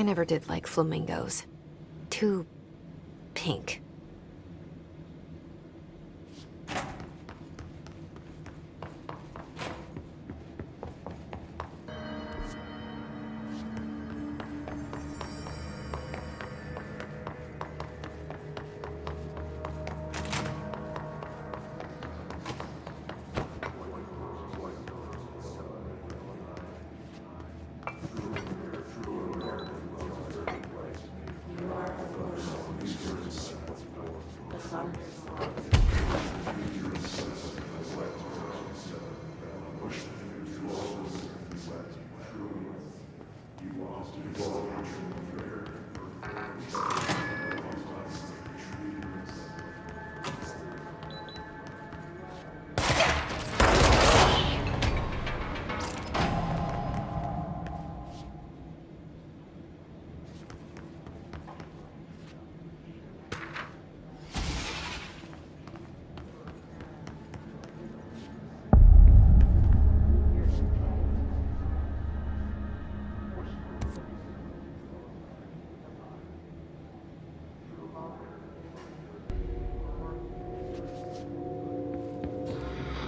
never did like flamingos. Too pink.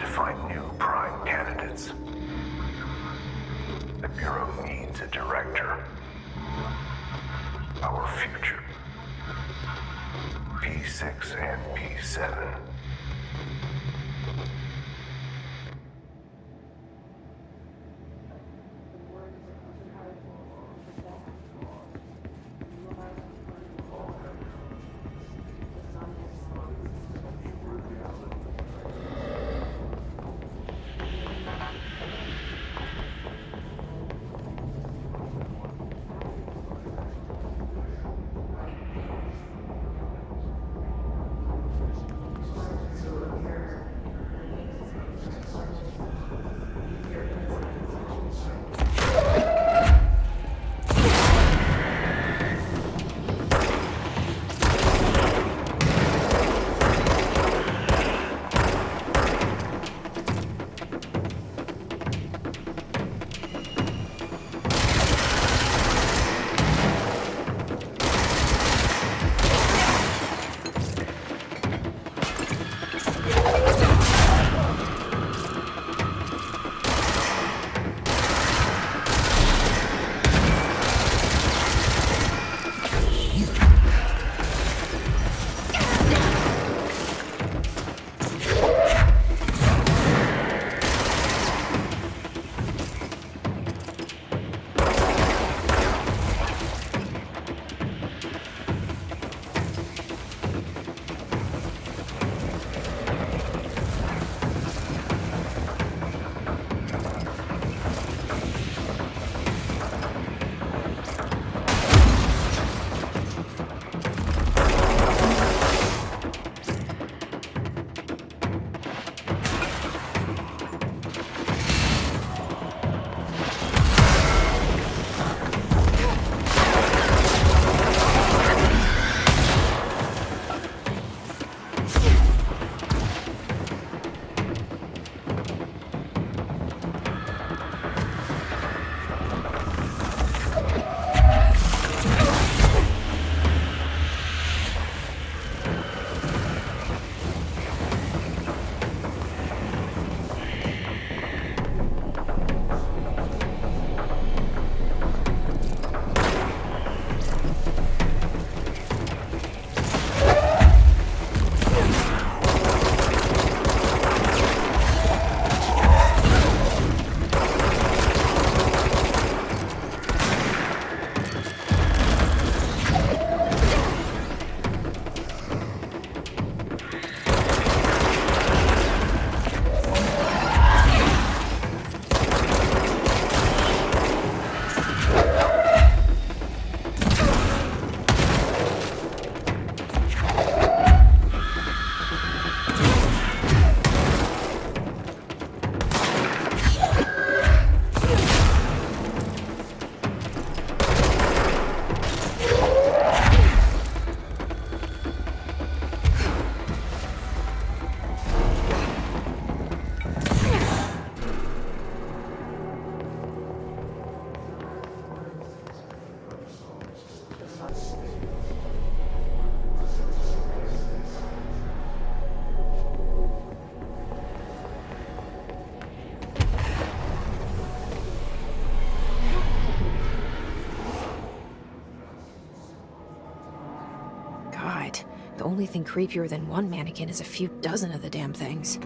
To find new prime candidates, the Bureau needs a director. Our future. P6 and P7. only thing creepier than one mannequin is a few dozen of the damn things.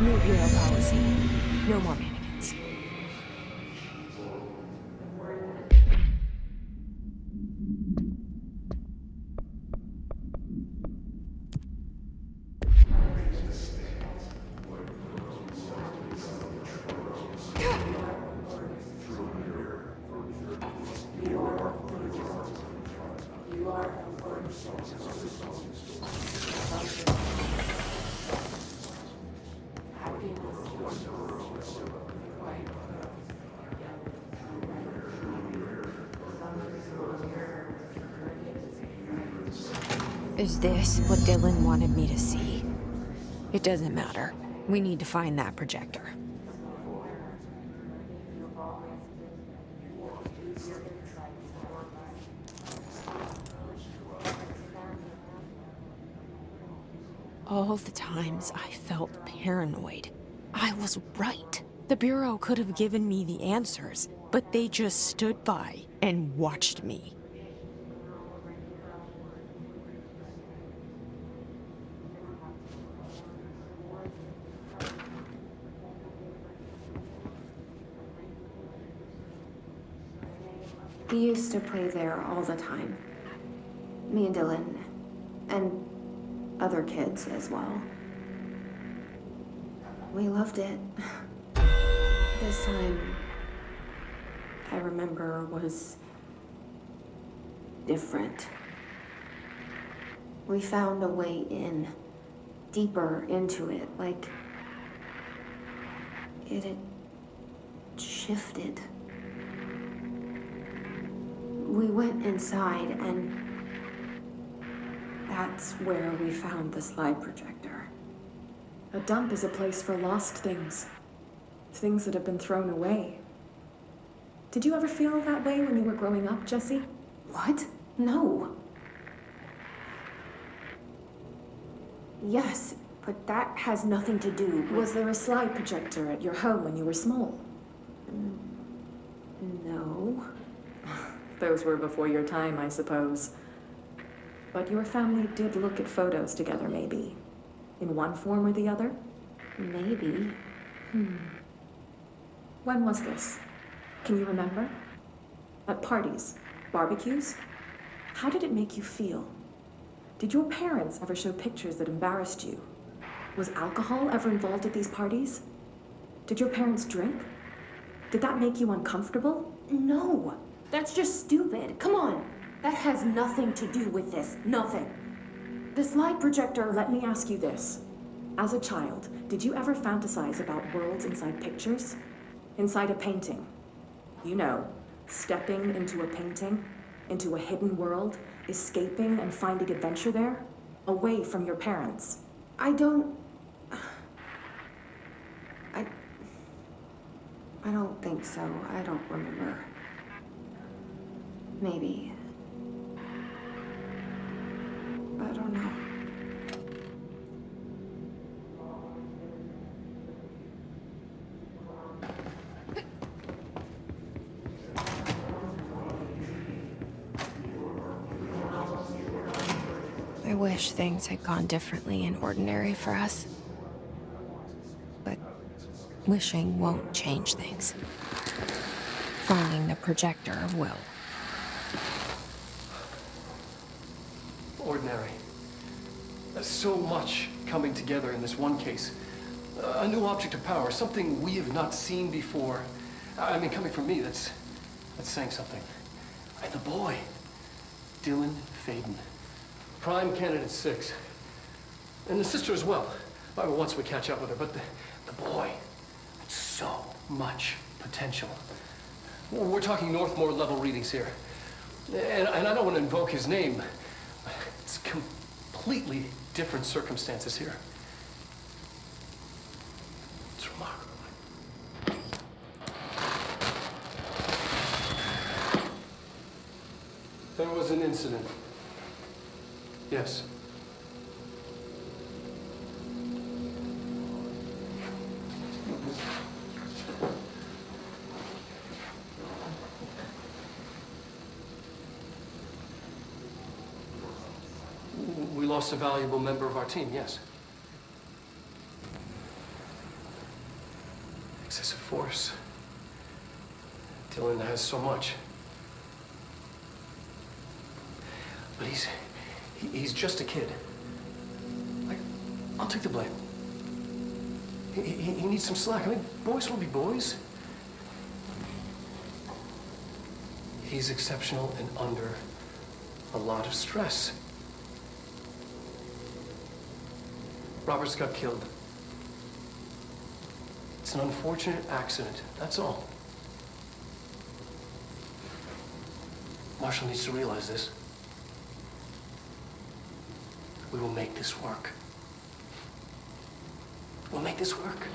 New Bureau policy. No more mannequins. Is this what Dylan wanted me to see? It doesn't matter. We need to find that projector. All the times I felt paranoid, I was right. The Bureau could have given me the answers, but they just stood by and watched me. We used to play there all the time. Me and Dylan. And other kids as well. We loved it. This time, I remember, was different. We found a way in, deeper into it, like it had shifted. We went inside, and that's where we found the slide projector. A dump is a place for lost things. Things that have been thrown away. Did you ever feel that way when you were growing up, Jesse? What? No. Yes, but that has nothing to do with... Was there a slide projector at your home when you were small? No. Those were before your time, I suppose. But your family did look at photos together, maybe. In one form or the other? Maybe. When was this? Can you remember? At parties? Barbecues? How did it make you feel? Did your parents ever show pictures that embarrassed you? Was alcohol ever involved at these parties? Did your parents drink? Did that make you uncomfortable? No. That's just stupid. Come on. That has nothing to do with this. Nothing. The slide projector... Let me ask you this. As a child, did you ever fantasize about worlds inside pictures? Inside a painting? You know, stepping into a painting, into a hidden world, escaping and finding adventure there, away from your parents. I don't think so. I don't remember. Maybe. I don't know. I wish things had gone differently in Ordinary for us. But wishing won't change things. Finding the projector will. Ordinary. So much coming together in this one case. A new object of power, something we have not seen before. I mean, coming from me, that's saying something. And the boy, Dylan Faden. Prime candidate 6. And the sister as well. Once we catch up with her, but the boy, so much potential. We're talking Northmore level readings here. And I don't want to invoke his name. It's completely different circumstances here. It's remarkable. There was an incident. Yes. We lost a valuable member of our team, yes. Excessive force. Dylan has so much. But he's just a kid. I'll take the blame. He needs some slack. I mean, boys will be boys. He's exceptional and under a lot of stress. Roberts got killed. It's an unfortunate accident, that's all. Marshall needs to realize this. We will make this work. We'll make this work.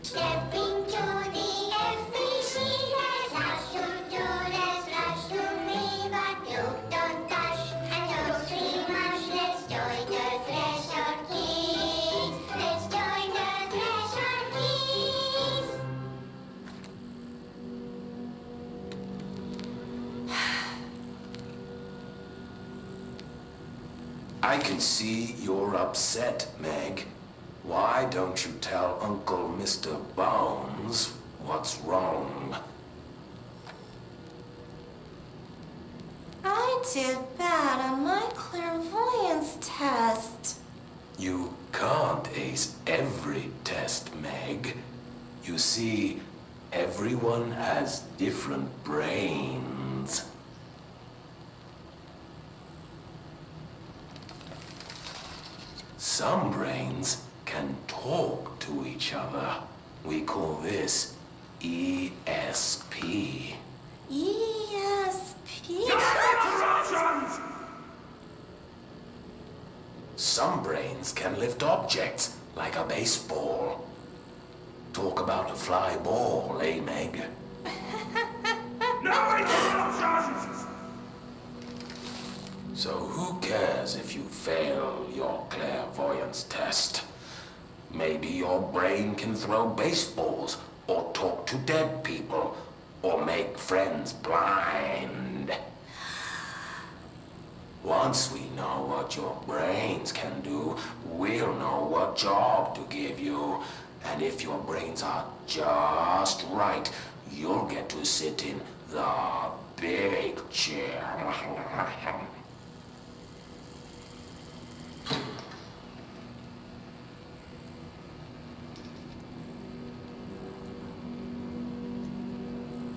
Stepping to the FBC, there's lots to do, there's lots to me, but you don't touch and don't scream much. Let's join the Thresher Kids. Let's join the Thresher Kids. I can see you're upset, Meg. Why don't you tell Uncle Mr. Bones what's wrong? I did bad on my clairvoyance test. You can't ace every test, Meg. You see, everyone has different brains. Some brains can talk to each other. We call this ESP. ESP? Some brains can lift objects like a baseball. Talk about a fly ball, eh, Meg? So who cares if you fail your clairvoyance test? Maybe your brain can throw baseballs, or talk to dead people, or make friends blind. Once we know what your brains can do, we'll know what job to give you. And if your brains are just right, you'll get to sit in the big chair.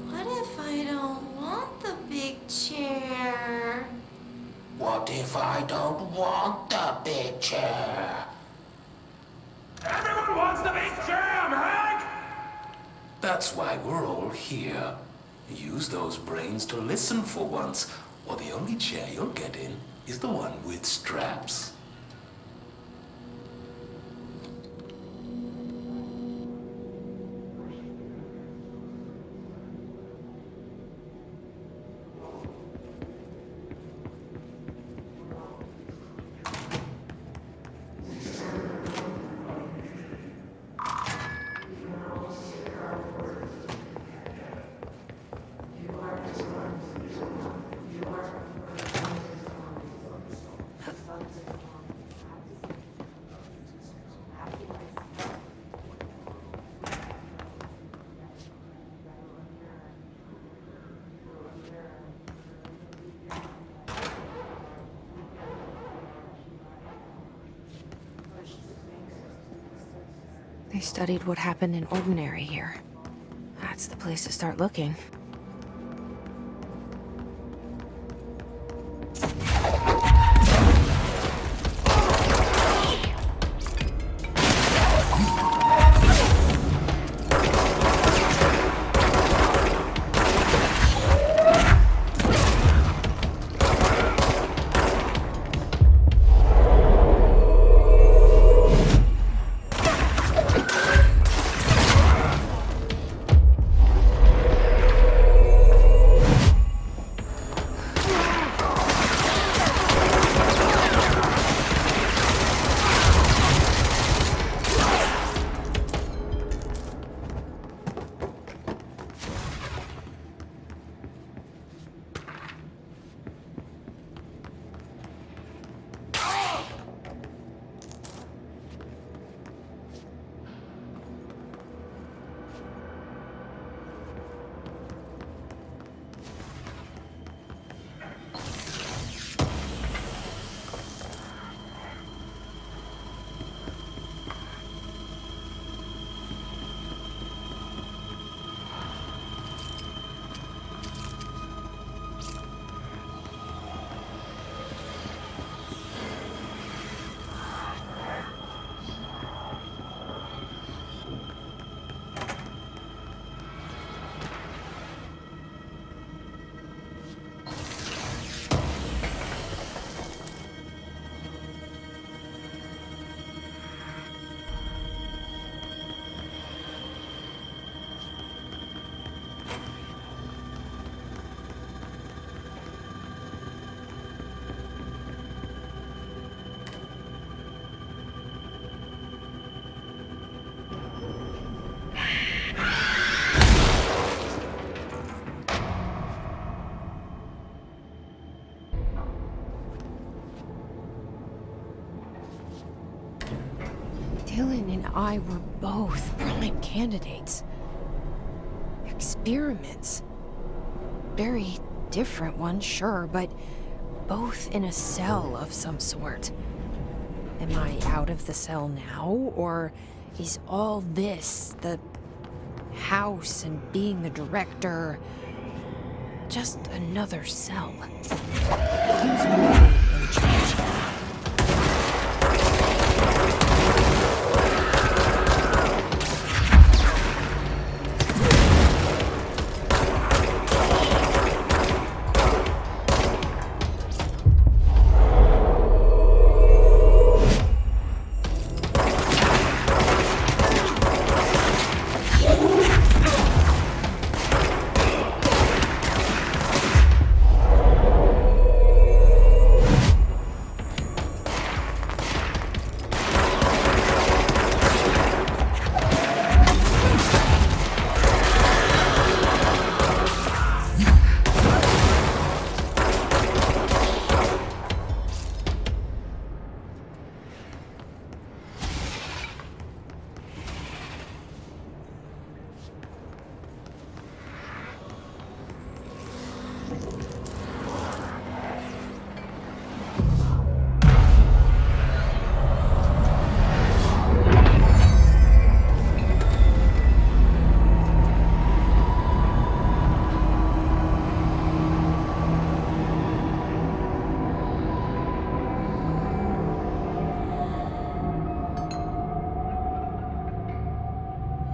What if I don't want the big chair? if I don't want the picture? Everyone wants the big jam, Hank! That's why we're all here. Use those brains to listen for once, or the only chair you'll get in is the one with straps. They studied what happened in Ordinary here. That's the place to start looking. Dylan and I were both prime candidates. Experiments. Very different ones, sure, but both in a cell of some sort. Am I out of the cell now, or is all this, the house and being the director, just another cell? Who's really in charge?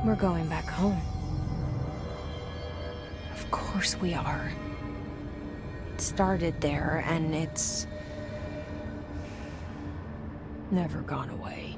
We're going back home. Of course we are. It started there, and it's never gone away.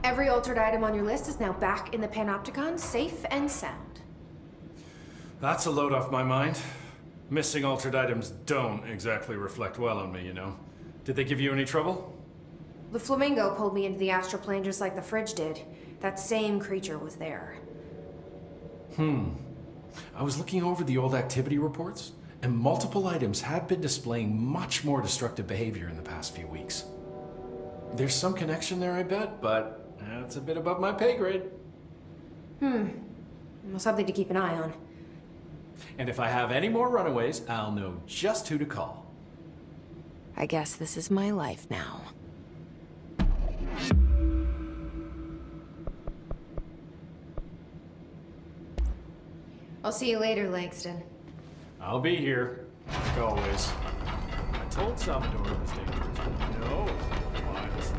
Every altered item on your list is now back in the Panopticon, safe and sound. That's a load off my mind. Missing altered items don't exactly reflect well on me, you know. Did they give you any trouble? The flamingo pulled me into the astral plane just like the fridge did. That same creature was there. I was looking over the old activity reports, and multiple items have been displaying much more destructive behavior in the past few weeks. There's some connection there, I bet, but that's a bit above my pay grade. Well, something to keep an eye on. And if I have any more runaways, I'll know just who to call. I guess this is my life now. I'll see you later, Langston. I'll be here, like always. I told Salvador it was dangerous, but no, I was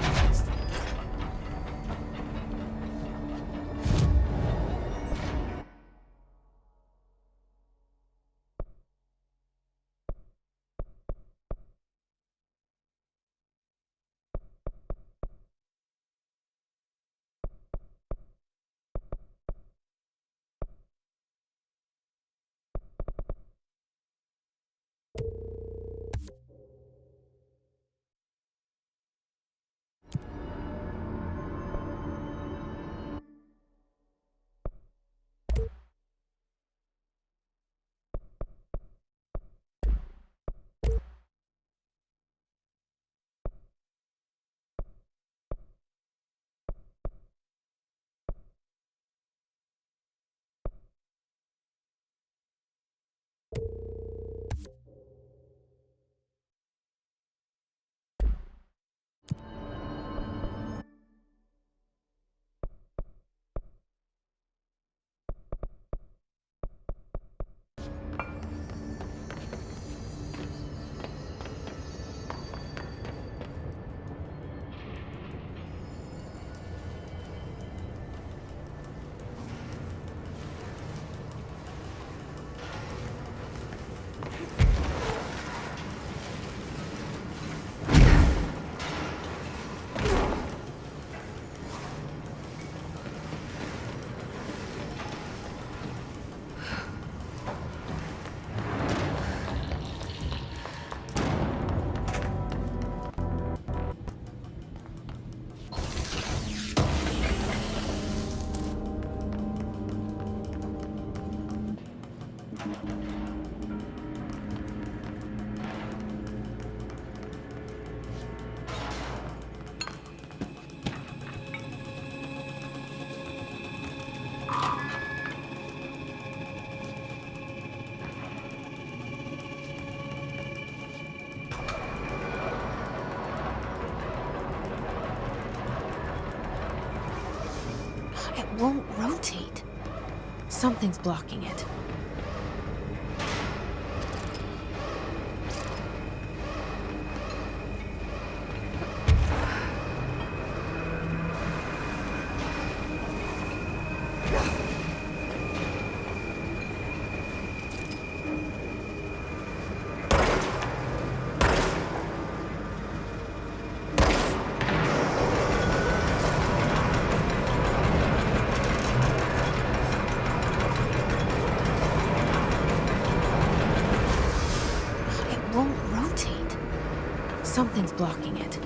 It won't rotate. Something's blocking it. It won't rotate. Something's blocking it.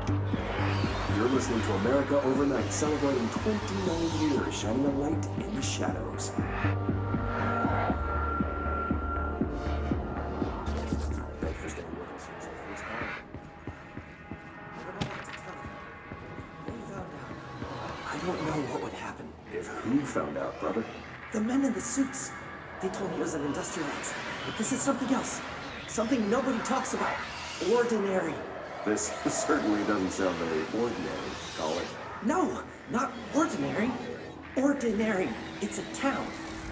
You're listening to America Overnight, celebrating 29 years, shining a light in the shadows. Thanks for staying with us since the first time. I don't know what to tell you. We found out. I don't know what would happen. If who found out, brother? The men in the suits. They told me it was an industrial accident. But this is something else. Something nobody talks about. Ordinary. This certainly doesn't sound very ordinary, Caller. No, not ordinary. Ordinary. It's a town.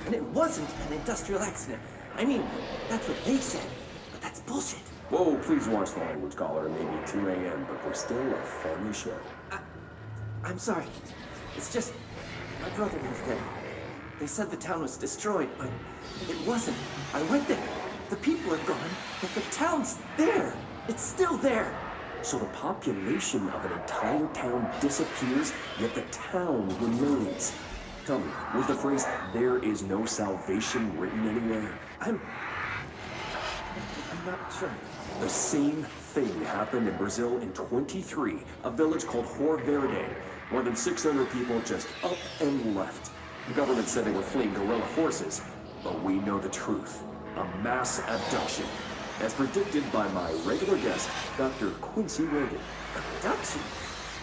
And it wasn't an industrial accident. I mean, that's what they said. But that's bullshit. Whoa, please watch the language, Caller. It may be 2 a.m., but we're still a family show. I'm sorry. It's just, my brother lived there. They said the town was destroyed, but it wasn't. I went there. The people are gone, but the town's there. It's still there. So the population of an entire town disappears, yet the town remains. Tell me, was the phrase, "there is no salvation," written anywhere? I'm not sure. The same thing happened in Brazil in 23, a village called Hor Verde. More than 600 people just up and left. The government said they were fleeing guerrilla forces, but we know the truth. A mass abduction. As predicted by my regular guest, Dr. Quincy Reagan. Abduction?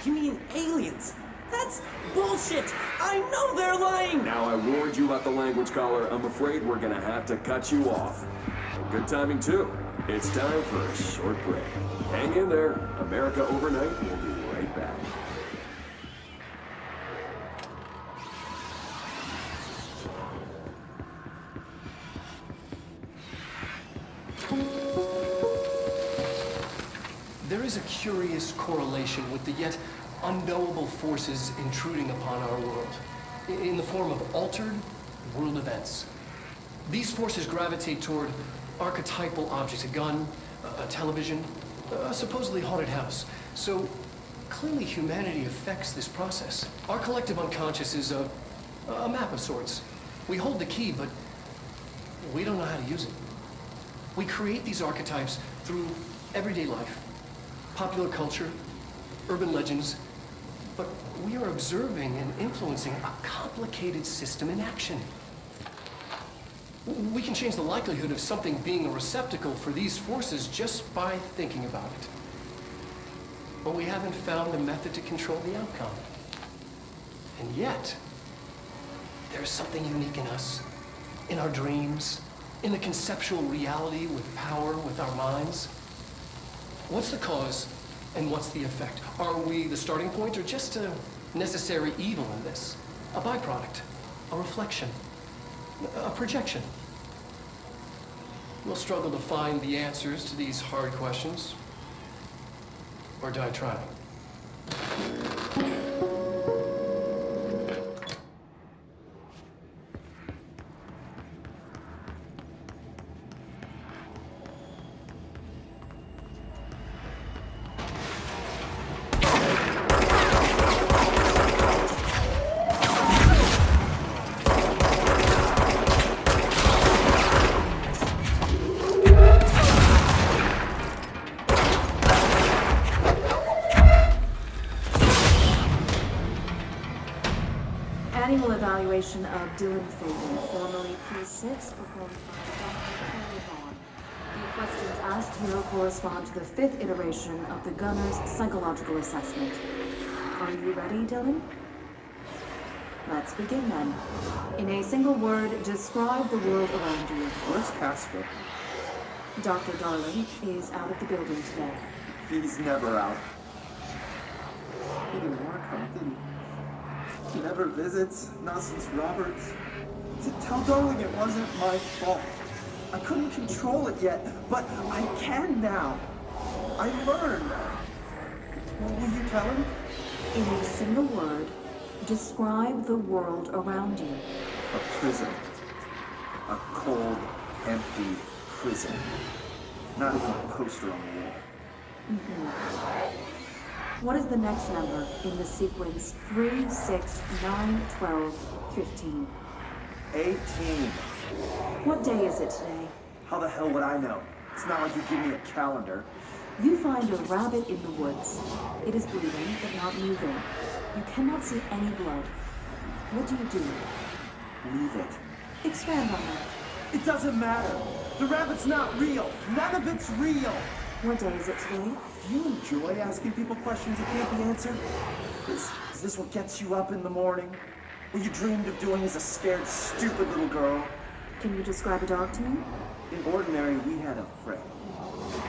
You mean aliens? That's bullshit! I know they're lying! Now I warned you about the language, Caller. I'm afraid we're gonna have to cut you off. Good timing, too. It's time for a short break. Hang in there. America Overnight will be right back. There is a curious correlation with the yet unknowable forces intruding upon our world, in the form of altered world events. These forces gravitate toward archetypal objects, a gun, a television, a supposedly haunted house. So clearly humanity affects this process. Our collective unconscious is a map of sorts. We hold the key, but we don't know how to use it. We create these archetypes through everyday life, popular culture, urban legends, but we are observing and influencing a complicated system in action. We can change the likelihood of something being a receptacle for these forces just by thinking about it. But we haven't found a method to control the outcome. And yet, there's something unique in us, in our dreams, in the conceptual reality with power, with our minds. What's the cause and what's the effect? Are we the starting point or just a necessary evil in this? A byproduct, a reflection, a projection? We'll struggle to find the answers to these hard questions, or die trying. Annual evaluation of Dylan Fagan, formerly P6, performed by Dr. Carrie Vaughn. The questions asked here correspond to the 5th iteration of the Gunner's psychological assessment. Are you ready, Dylan? Let's begin then. In a single word, describe the world around you. Where's Casper? Dr. Darling is out of the building today. He's never out. He didn't want to come, did he? He never visits, not since Roberts. Tell Darling it wasn't my fault. I couldn't control it yet, but I can now. I learned. Will you tell him? In a single word, describe the world around you. A prison. A cold, empty prison. Not even a poster on the wall. What is the next number in the sequence 3, 6, 9, 12, 15? 18. What day is it today? How the hell would I know? It's not like you give me a calendar. You find a rabbit in the woods. It is breathing, but not moving. You cannot see any blood. What do? Leave it. Expand on that. It doesn't matter. The rabbit's not real. None of it's real. What day is it today? Do you enjoy asking people questions that can't be answered? Is this what gets you up in the morning? What you dreamed of doing as a scared, stupid little girl? Can you describe a dog to me? In Ordinary, we had a friend.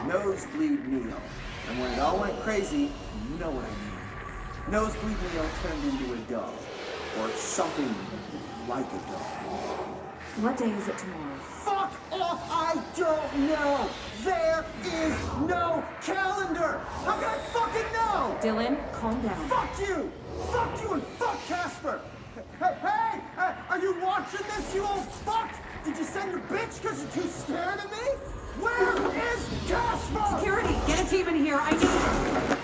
Nosebleed Neil. And when it all went crazy, you know what I mean. Nosebleed Neil turned into a dog. Or something like a dog. What day is it tomorrow? Fuck off! I don't know! There is no calendar! How can I fucking know? Dylan, calm down. Fuck you! Fuck you and fuck Casper! Hey! Are you watching this, you old fuck? Did you send your bitch because you're too scared of me? Where is Casper? Security, get a team in here. I need...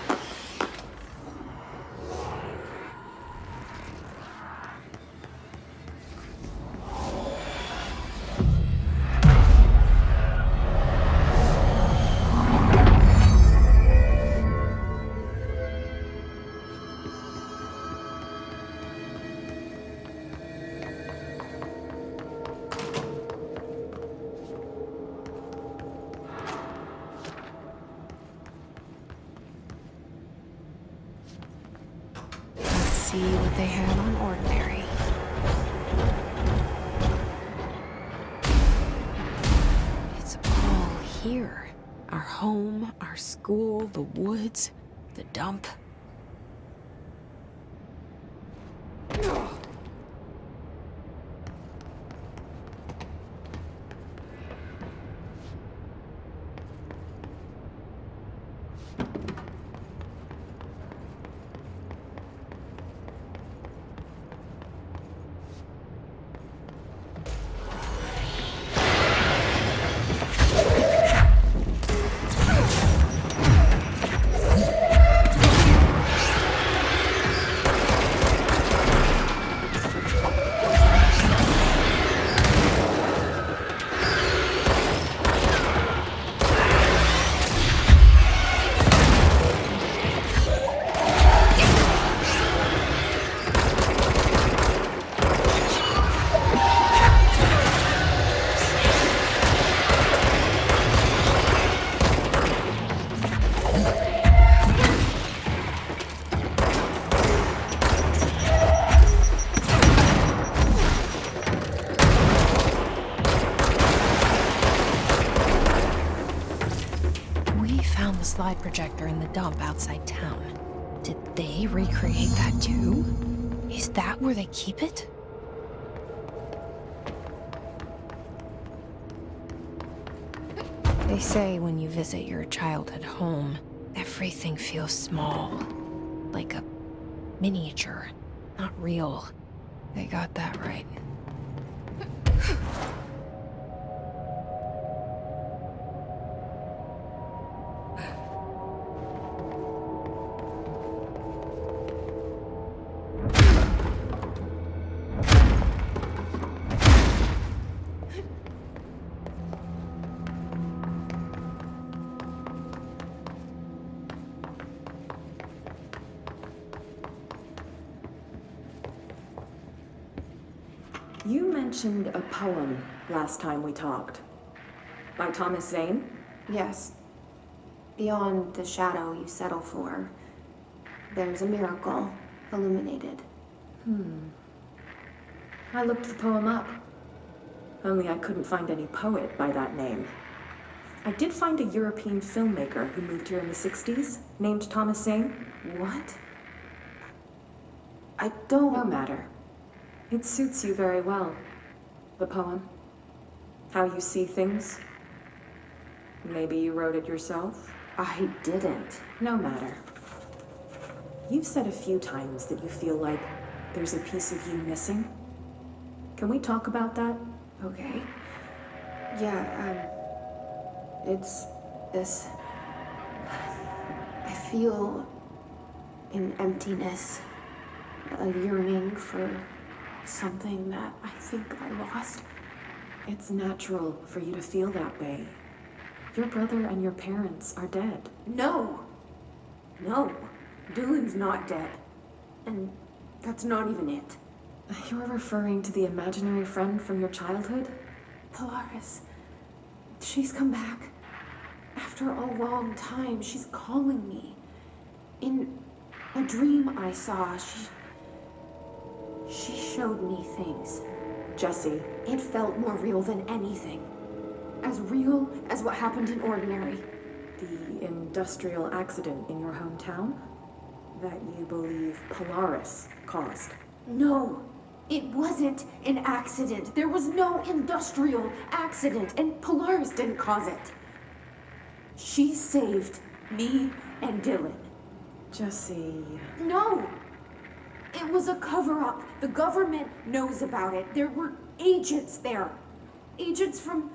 See what they have on Ordinary. It's all here. Our home, our school, the woods, the dump. Slide projector in the dump outside town. Did they recreate that too? Is that where they keep it? They say when you visit your childhood home, everything feels small. Like a miniature, not real. They got that right. You mentioned a poem last time we talked. By Thomas Zane? Yes. Beyond the shadow you settle for, there's a miracle illuminated. I looked the poem up. Only I couldn't find any poet by that name. I did find a European filmmaker who moved here in the 60s, named Thomas Zane. What? I don't... No matter. It suits you very well. The poem. How you see things. Maybe you wrote it yourself? I didn't. No matter. You've said a few times that you feel like there's a piece of you missing. Can we talk about that? Okay. Yeah, it's this... I feel an emptiness, a yearning for something that I think I lost. It's natural for you to feel that way. Your brother and your parents are dead. No. No. Dylan's not dead. And that's not even it. You're referring to the imaginary friend from your childhood? Polaris. She's come back. After a long time, she's calling me. In a dream I saw, she showed me things. Jesse. It felt more real than anything. As real as what happened in Ordinary. The industrial accident in your hometown? That you believe Polaris caused? No, it wasn't an accident. There was no industrial accident, and Polaris didn't cause it. She saved me and Dylan. Jesse. No! It was a cover-up. The government knows about it. There were agents there. Agents from...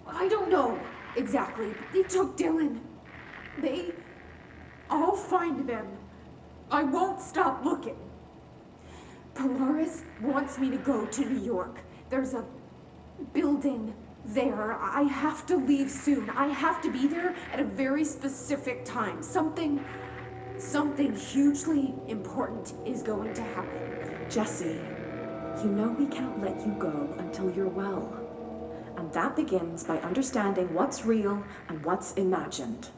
I don't know exactly. They took Dylan. I'll find them. I won't stop looking. Polaris wants me to go to New York. There's a building there. I have to leave soon. I have to be there at a very specific time. Something hugely important is going to happen. Jesse, you know we can't let you go until you're well. And that begins by understanding what's real and what's imagined.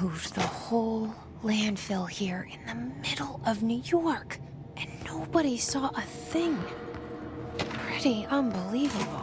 Moved the whole landfill here in the middle of New York, and nobody saw a thing. Pretty unbelievable.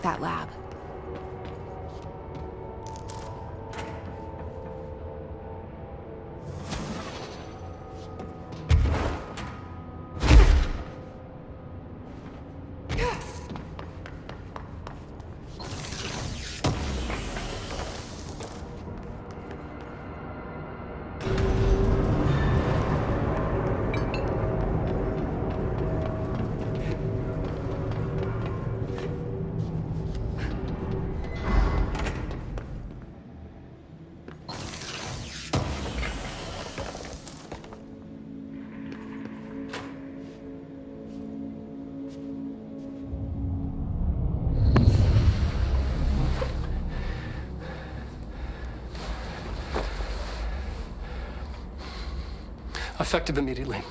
check that lab. Effective immediately.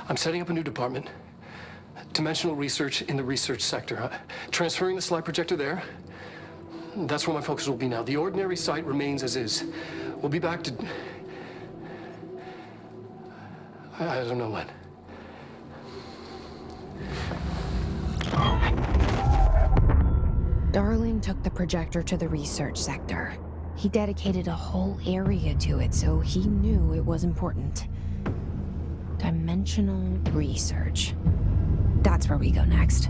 I'm setting up a new department. Dimensional research in the research sector. Transferring the slide projector there. That's where my focus will be now. The ordinary site remains as is. We'll be back to... I don't know when. Darling took the projector to the research sector. He dedicated a whole area to it, so he knew it was important. Dimensional research. That's where we go next.